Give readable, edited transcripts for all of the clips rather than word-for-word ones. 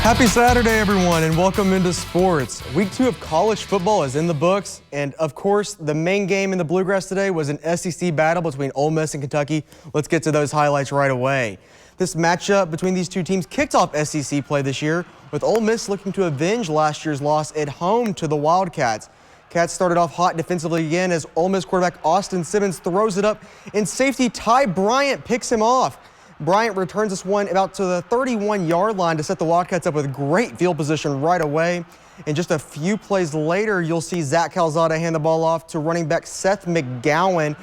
Happy Saturday, everyone, and welcome into sports. Week 2 of college football is in the books, and of course, the main game in the Bluegrass today was an SEC battle between Ole Miss and Kentucky. Let's get to those highlights right away. This matchup between these two teams kicked off SEC play this year, with Ole Miss looking to avenge last year's loss at home to the Wildcats. Cats started off hot defensively again as Ole Miss quarterback Austin Simmons throws it up, and safety Ty Bryant picks him off. Bryant returns this one about to the 31-yard line to set the Wildcats up with great field position right away. And just a few plays later, you'll see Zach Calzada hand the ball off to running back Seth McGowan.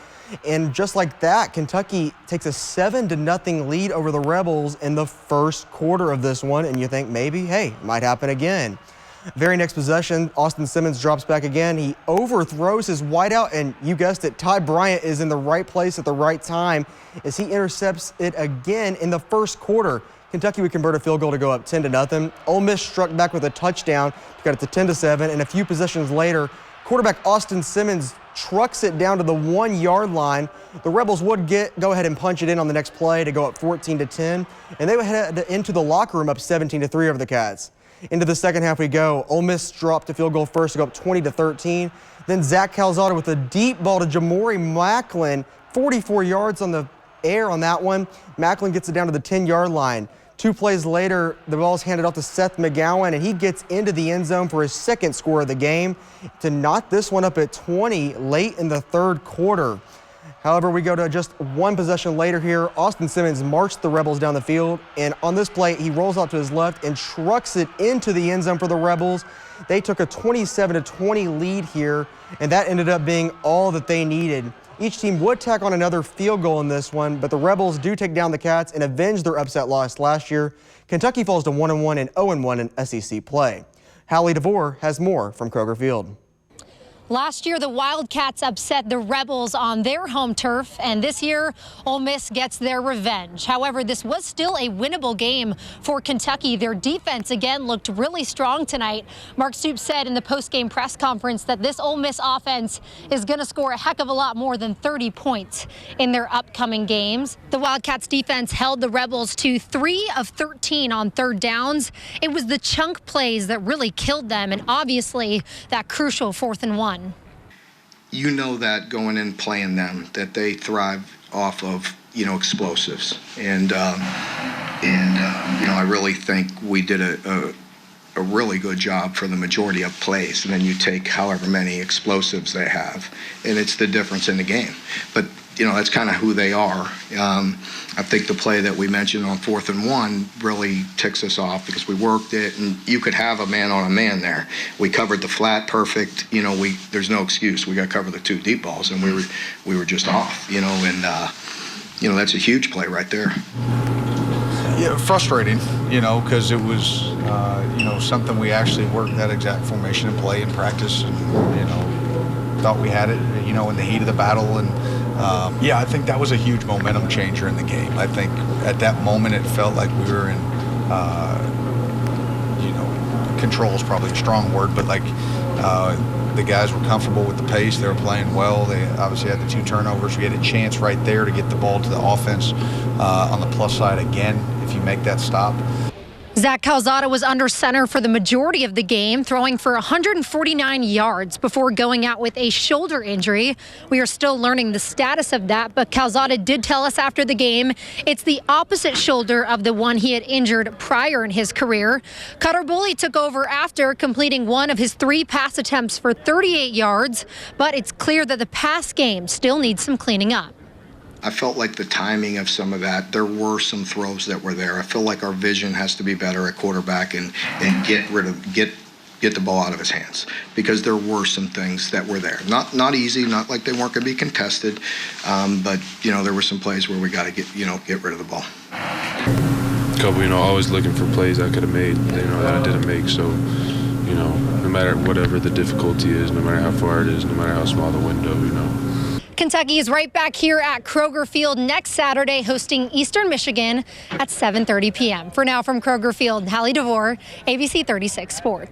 And just like that, Kentucky takes a 7-0 lead over the Rebels in the first quarter of this one. And you think maybe, hey, might happen again. Very next possession, Austin Simmons drops back again. He overthrows his wideout, and you guessed it, Ty Bryant is in the right place at the right time as he intercepts it again in the first quarter. Kentucky would convert a field goal to go up 10-0. Ole Miss struck back with a touchdown, got it to 10-7, and a few possessions later, quarterback Austin Simmons trucks it down to the 1-yard line. The Rebels would go ahead and punch it in on the next play to go up 14-10, and they would head into the locker room up 17-3 over the Cats. Into the second half we go. Ole Miss dropped a field goal first to go up 20-13. Then Zach Calzada with a deep ball to Jamori Macklin, 44 yards on the air on that one. Macklin gets it down to the 10-yard line. 2 plays later, the ball's handed off to Seth McGowan, and he gets into the end zone for his second score of the game to knot this one up at 20 late in the third quarter. However, we go to just one possession later here. Austin Simmons marched the Rebels down the field, and on this play, he rolls out to his left and trucks it into the end zone for the Rebels. They took a 27-20 lead here, and that ended up being all that they needed. Each team would tack on another field goal in this one, but the Rebels do take down the Cats and avenge their upset loss last year. Kentucky falls to 1-1 and 0-1 in SEC play. Hallie DeVore has more from Kroger Field. Last year, the Wildcats upset the Rebels on their home turf, and this year, Ole Miss gets their revenge. However, this was still a winnable game for Kentucky. Their defense, again, looked really strong tonight. Mark Stoops said in the post-game press conference that this Ole Miss offense is going to score a heck of a lot more than 30 points in their upcoming games. The Wildcats defense held the Rebels to 3 of 13 on third downs. It was the chunk plays that really killed them, and obviously that crucial 4th and 1. You know that going in playing them, that they thrive off of, explosives. And I really think we did a really good job for the majority of plays. And then you take however many explosives they have, and it's the difference in the game. But, that's kind of who they are. I think the play that we mentioned on 4th and 1 really ticks us off because we worked it, and you could have a man on a man there. We covered the flat perfect. There's no excuse. We got to cover the 2 deep balls, and we were just off. And that's a huge play right there. Yeah, frustrating. Because it was something we actually worked that exact formation and play in practice, and thought we had it. In the heat of the battle, and I think that was a huge momentum changer in the game. I think at that moment it felt like we were in, control is probably a strong word, but the guys were comfortable with the pace. They were playing well. They obviously had the 2 turnovers. We had a chance right there to get the ball to the offense on the plus side again if you make that stop. Zach Calzada was under center for the majority of the game, throwing for 149 yards before going out with a shoulder injury. We are still learning the status of that, but Calzada did tell us after the game it's the opposite shoulder of the one he had injured prior in his career. Cutter Bully took over after completing one of his 3 pass attempts for 38 yards, but it's clear that the pass game still needs some cleaning up. I felt like the timing of some of that, there were some throws that were there. I feel like our vision has to be better at quarterback and get the ball out of his hands, because there were some things that were there. Not easy, not like they weren't going to be contested, but there were some plays where we got to get rid of the ball. Always looking for plays I could have made, that I didn't make. So, no matter whatever the difficulty is, no matter how far it is, no matter how small the window, Kentucky is right back here at Kroger Field next Saturday, hosting Eastern Michigan at 7:30 p.m. For now, from Kroger Field, Hallie DeVore, ABC 36 Sports.